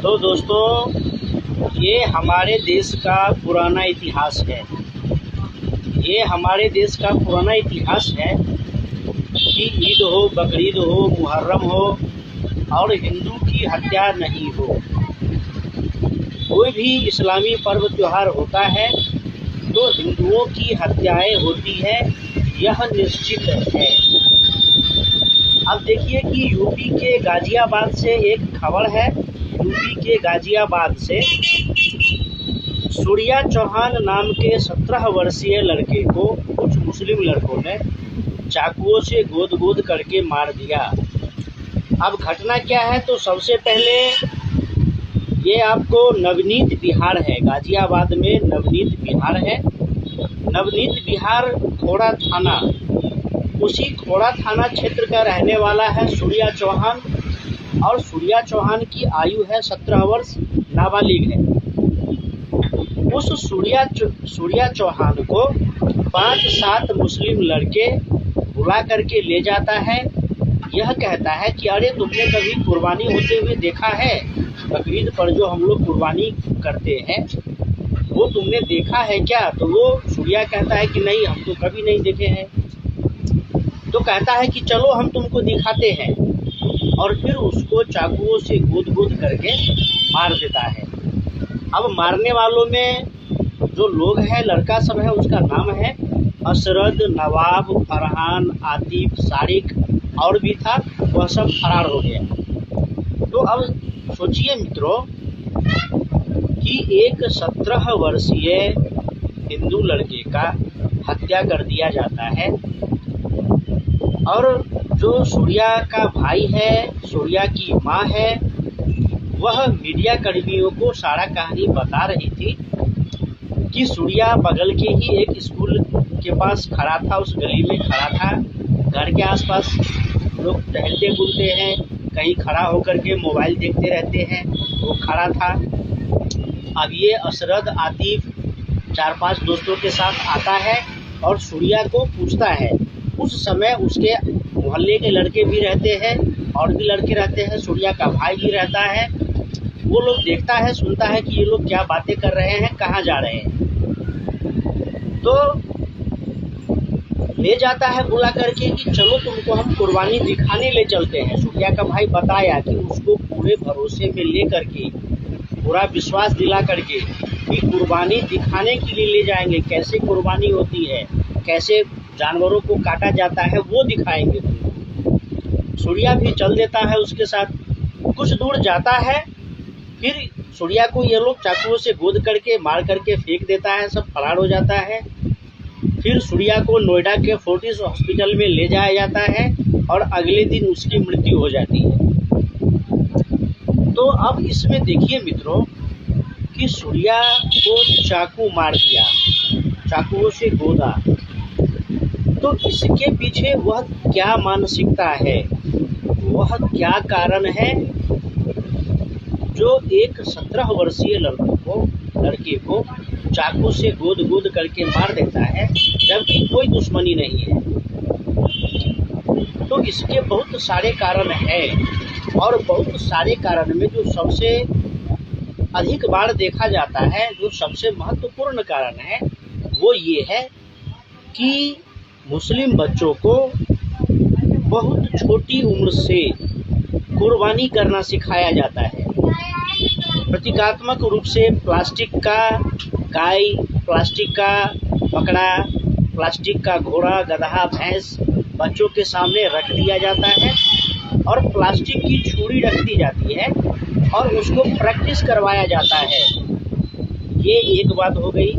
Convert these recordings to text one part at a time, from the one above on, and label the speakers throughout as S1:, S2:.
S1: तो दोस्तों, ये हमारे देश का पुराना इतिहास है। ये हमारे देश का पुराना इतिहास है कि ईद हो, बकरीद हो, मुहर्रम हो और हिंदू की हत्या नहीं हो। कोई भी इस्लामी पर्व त्योहार होता है तो हिंदुओं की हत्याएं होती है, यह निश्चित है। अब देखिए कि यूपी के गाजियाबाद से एक खबर है। यूपी के गाजियाबाद से सूर्या चौहान नाम के 17 वर्षीय लड़के को कुछ मुस्लिम लड़कों ने चाकुओं से गोद करके मार दिया। अब घटना क्या है, तो सबसे पहले ये आपको नवनीत बिहार है। गाजियाबाद में नवनीत बिहार है। नवनीत बिहार खोड़ा थाना, उसी खोड़ा थाना क्षेत्र का रहने वाला है सूर्या चौहान। और सूर्या चौहान की आयु है 17 वर्ष, नाबालिग है। उस सूर्या चौहान को 5-7 मुस्लिम लड़के बुला करके ले जाता है। यह कहता है कि अरे तुमने कभी कुर्बानी होते हुए देखा है? बकरीद पर जो हम लोग कुर्बानी करते हैं वो तुमने देखा है क्या? तो वो सूर्या कहता है कि नहीं, हम तो कभी नहीं देखे हैं। तो कहता है कि चलो हम तुमको दिखाते हैं, और फिर उसको चाकुओं से गोद करके मार देता है। अब मारने वालों में जो लोग हैं, लड़का सब है, उसका नाम है असरद, नवाब, फरहान, आतिफ, सारिक और भी था। वह सब फरार हो गया। तो अब सोचिए मित्रों कि एक 17 वर्षीय हिंदू लड़के का हत्या कर दिया जाता है, और जो सूर्या का भाई है, सूर्या की माँ है, वह मीडिया कर्मियों को सारा कहानी बता रही थी कि सूर्या बगल के ही एक स्कूल के पास खड़ा था, उस गली में खड़ा था। घर के आसपास लोग टहलते बुलते हैं, कहीं खड़ा होकर के मोबाइल देखते रहते हैं, वो खड़ा था। अब ये असरद, आतिफ 4-5 दोस्तों के साथ आता है और सूर्या को पूछता है। उस समय उसके मोहल्ले के लड़के भी रहते हैं और भी लड़के रहते हैं, सूर्या का भाई भी रहता है। वो लोग देखता है, सुनता है कि ये लोग क्या बातें कर रहे हैं, कहाँ जा रहे हैं। तो ले जाता है बुला करके कि चलो तुमको हम कुर्बानी दिखाने ले चलते हैं। सूर्या का भाई बताया कि उसको पूरे भरोसे में ले करके, पूरा विश्वास दिला करके कि कुर्बानी दिखाने के लिए ले जाएंगे, कैसे कुर्बानी होती है, कैसे जानवरों को काटा जाता है, वो दिखाएंगे तुमको। सूर्या भी चल देता है उसके साथ। कुछ दूर जाता है, फिर सूर्या को ये लोग चाकुओं से गोद करके मार करके फेंक देता है, सब फरार हो जाता है। फिर सूर्या को नोएडा के फोर्टिस हॉस्पिटल में ले जाया जाता है और अगले दिन उसकी मृत्यु हो जाती है। तो अब इसमें देखिए मित्रों कि सूर्या को चाकू मार दिया, चाकुओं से गोदा, तो इसके पीछे वह क्या मानसिकता है, वह क्या कारण है जो एक 17 वर्षीय लड़के को चाकू से गोद करके मार देता है, जबकि कोई दुश्मनी नहीं है। तो इसके बहुत सारे कारण हैं, और बहुत सारे कारण में जो सबसे अधिक बार देखा जाता है, जो सबसे महत्वपूर्ण कारण है, वो ये है कि मुस्लिम बच्चों को बहुत छोटी उम्र से कुर्बानी करना सिखाया जाता है। प्रतीकात्मक रूप से प्लास्टिक का गाय, प्लास्टिक का बकरा, प्लास्टिक का घोड़ा, गधा, भैंस बच्चों के सामने रख दिया जाता है, और प्लास्टिक की छुरी रख दी जाती है और उसको प्रैक्टिस करवाया जाता है। ये एक बात हो गई।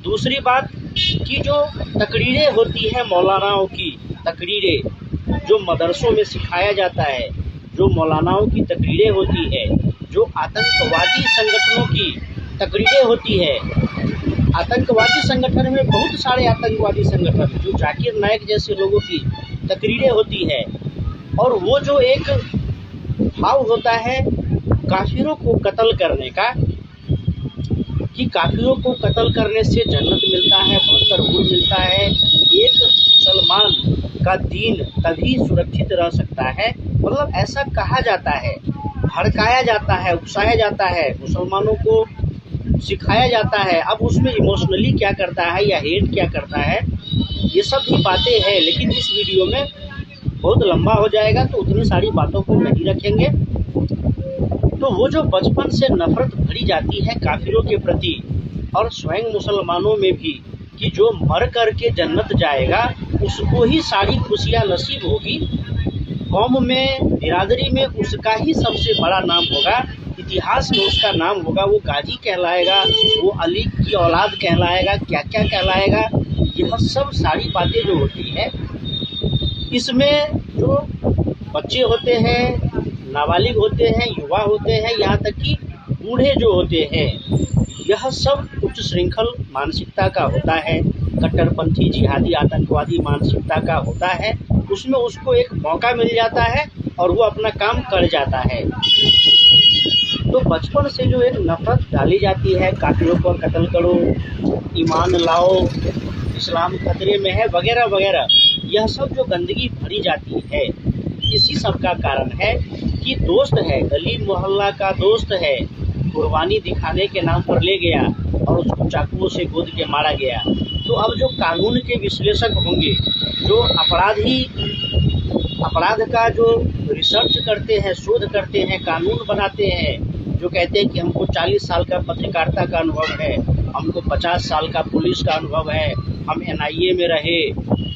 S1: दूसरी बात कि जो तकरीरें होती हैं, मौलानाओं की तकरीरें जो मदरसों में सिखाया जाता है, जो मौलानाओं की तकरीरें होती है, जो आतंकवादी संगठनों की तकरीरें होती है। आतंकवादी संगठन में बहुत सारे आतंकवादी संगठन, जो जाकिर नायक जैसे लोगों की तकरीरें होती है, और वो जो एक भाव होता है काफिरों को कत्ल करने का, कि काफिरों को कत्ल करने से जन्नत मिलता है, बहत्तर मिलता है, एक मुसलमान का दीन तभी सुरक्षित रह सकता है, मतलब ऐसा कहा जाता है। भड़काया जाता है, उकसाया जाता है, मुसलमानों को सिखाया जाता है। अब उसमें इमोशनली क्या करता है या हेट क्या करता है, ये सब भी बातें हैं, लेकिन इस वीडियो में बहुत लंबा हो जाएगा तो उतनी सारी बातों को नहीं रखेंगे। तो वो जो बचपन से नफरत भरी जाती है काफिरों के प्रति और स्वयं मुसलमानों में भी, कि जो मर करके जन्नत जाएगा उसको ही सारी खुशियाँ नसीब होगी, कौम में बिरादरी में उसका ही सबसे बड़ा नाम होगा, इतिहास में उसका नाम होगा, वो गाजी कहलाएगा, वो अली की औलाद कहलाएगा, क्या क्या कहलाएगा। यह सब सारी बातें जो होती है, इसमें जो बच्चे होते हैं, नाबालिग होते हैं, युवा होते हैं, यहाँ तक कि बूढ़े जो होते हैं, यह सब उच्च श्रृंखल मानसिकता का होता है, कट्टरपंथी जिहादी आतंकवादी मानसिकता का होता है। उसमें उसको एक मौका मिल जाता है और वो अपना काम कर जाता है। तो बचपन से जो एक नफरत डाली जाती है, काफिरों को कत्ल करो, ईमान लाओ, इस्लाम खतरे में है, वगैरह वगैरह, यह सब जो गंदगी भरी जाती है, इसी सब का कारण है कि दोस्त है, गली मोहल्ला का दोस्त है, कुर्बानी दिखाने के नाम पर ले गया और उसको चाकुओं से गोद के मारा गया। तो अब जो कानून के विश्लेषक होंगे, जो अपराध का जो रिसर्च करते हैं, शोध करते हैं, कानून बनाते हैं, जो कहते हैं कि हमको 40 साल का पत्रकारिता का अनुभव है, हमको 50 साल का पुलिस का अनुभव है, हम NIA में रहे,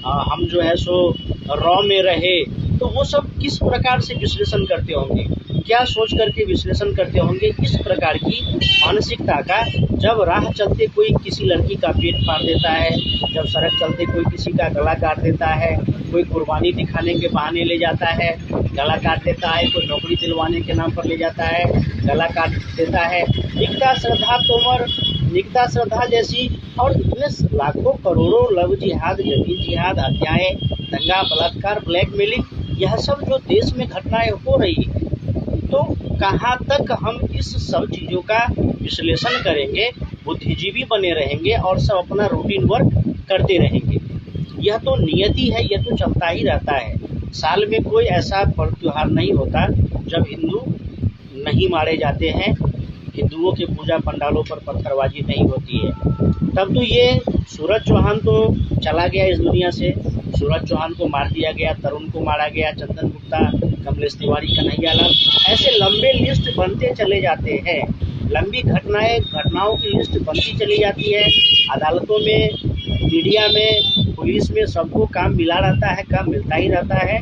S1: हम जो है सो रॉ में रहे, तो वो सब किस प्रकार से विश्लेषण करते होंगे, क्या सोच करके विश्लेषण करते होंगे इस प्रकार की मानसिकता का। जब राह चलते कोई किसी लड़की का पेट फाड़ देता है, जब सड़क चलते कोई किसी का गला काट देता है, कोई कुर्बानी दिखाने के बहाने ले जाता है, गला काट देता है, कोई नौकरी दिलवाने के नाम पर ले जाता है, गला काट देता है, निकता श्रद्धा तोमर, निकता श्रद्धा जैसी और इतने लाखों करोड़ों लव जिहाद, जमीन जिहाद, हत्याएं, दंगा, बलात्कार, ब्लैकमेलिंग, यह सब जो देश में घटनाएं हो रही है, तो कहाँ तक हम इस सब चीज़ों का विश्लेषण करेंगे, बुद्धिजीवी बने रहेंगे और सब अपना रूटीन वर्क करते रहेंगे। यह तो नियति है, यह तो चलता ही रहता है। साल में कोई ऐसा पर्व त्योहार नहीं होता जब हिंदू नहीं मारे जाते हैं, हिंदुओं के पूजा पंडालों पर पत्थरबाजी नहीं होती है। तब तो ये सूरज चौहान तो चला गया इस दुनिया से, सूरज चौहान को मार दिया गया, तरुण को मारा गया, चंदन गुप्ता, कमलेश तिवारी, कन्हैया लाल, ऐसे लंबे लिस्ट बनते चले जाते हैं, लंबी घटनाओं की लिस्ट बनती चली जाती है। अदालतों में, मीडिया में, पुलिस में सबको काम मिला रहता है, काम मिलता ही रहता है।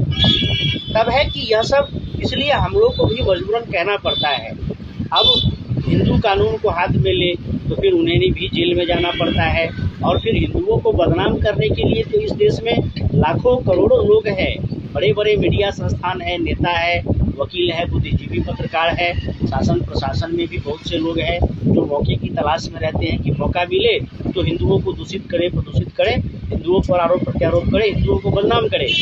S1: तब है कि यह सब, इसलिए हम लोग को भी मजबूरन कहना पड़ता है। अब हिंदू कानून को हाथ में ले तो फिर उन्हें भी जेल में जाना पड़ता है, और फिर हिंदुओं को बदनाम करने के लिए तो इस देश में लाखों करोड़ों लोग हैं, बड़े बड़े मीडिया संस्थान है, नेता है, वकील है, बुद्धिजीवी पत्रकार है, शासन प्रशासन में भी बहुत से लोग हैं जो मौके की तलाश में रहते हैं कि मौका मिले तो हिंदुओं को दूषित करे, प्रदूषित करे, हिंदुओं पर आरोप प्रत्यारोप करे, हिंदुओं को बदनाम करे।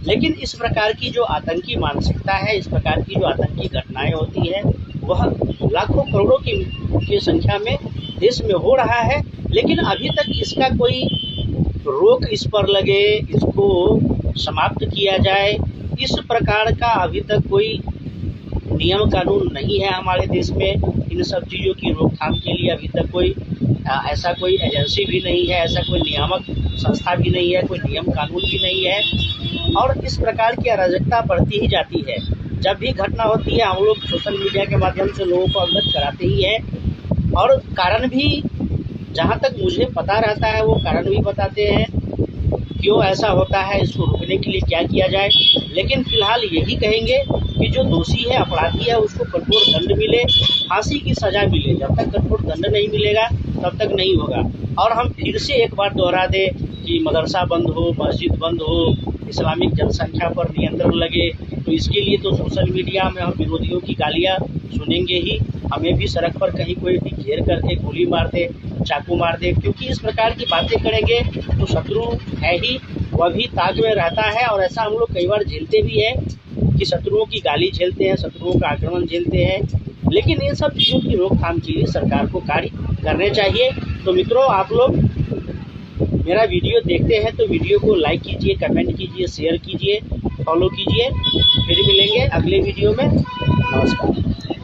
S1: लेकिन इस प्रकार की जो आतंकी मानसिकता है, इस प्रकार की जो आतंकी घटनाएं होती है, वह लाखों करोड़ों की संख्या में देश में हो रहा है। लेकिन अभी तक इसका कोई रोक इस पर लगे, इसको समाप्त किया जाए, इस प्रकार का अभी तक कोई नियम कानून नहीं है हमारे देश में। इन सब चीज़ों की रोकथाम के लिए अभी तक कोई ऐसा कोई एजेंसी भी नहीं है, ऐसा कोई नियामक संस्था भी नहीं है, कोई नियम कानून भी नहीं है, और इस प्रकार की अराजकता बढ़ती ही जाती है। जब भी घटना होती है हम लोग सोशल मीडिया के माध्यम से लोगों को अवगत कराते ही हैं, और कारण भी जहाँ तक मुझे पता रहता है वो कारण भी बताते हैं क्यों ऐसा होता है, इसको रोकने के लिए क्या किया जाए। लेकिन फिलहाल यही कहेंगे कि जो दोषी है, अपराधी है, उसको कठोर दंड मिले, फांसी की सजा मिले। जब तक कठोर दंड नहीं मिलेगा तब तक नहीं होगा। और हम फिर से एक बार दोहरा दें कि मदरसा बंद हो, मस्जिद बंद हो, इस्लामिक जनसंख्या पर नियंत्रण लगे, तो इसके लिए तो सोशल मीडिया में हम विरोधियों की गालियाँ सुनेंगे ही। हमें भी सड़क पर कहीं कोई भी घेर करके गोली मार दे, चाकू मार दे, क्योंकि इस प्रकार की बातें करेंगे तो शत्रु है ही, वह भी ताक में रहता है। और ऐसा हम लोग कई बार झेलते भी हैं कि शत्रुओं की गाली झेलते हैं, शत्रुओं का आक्रमण झेलते हैं। लेकिन इन सब चीज़ों की रोकथाम के लिए सरकार को कार्य करने चाहिए। तो मित्रों, आप लोग मेरा वीडियो देखते हैं तो वीडियो को लाइक कीजिए, कमेंट कीजिए, शेयर कीजिए, फॉलो कीजिए। फिर मिलेंगे अगले वीडियो में। नमस्कार।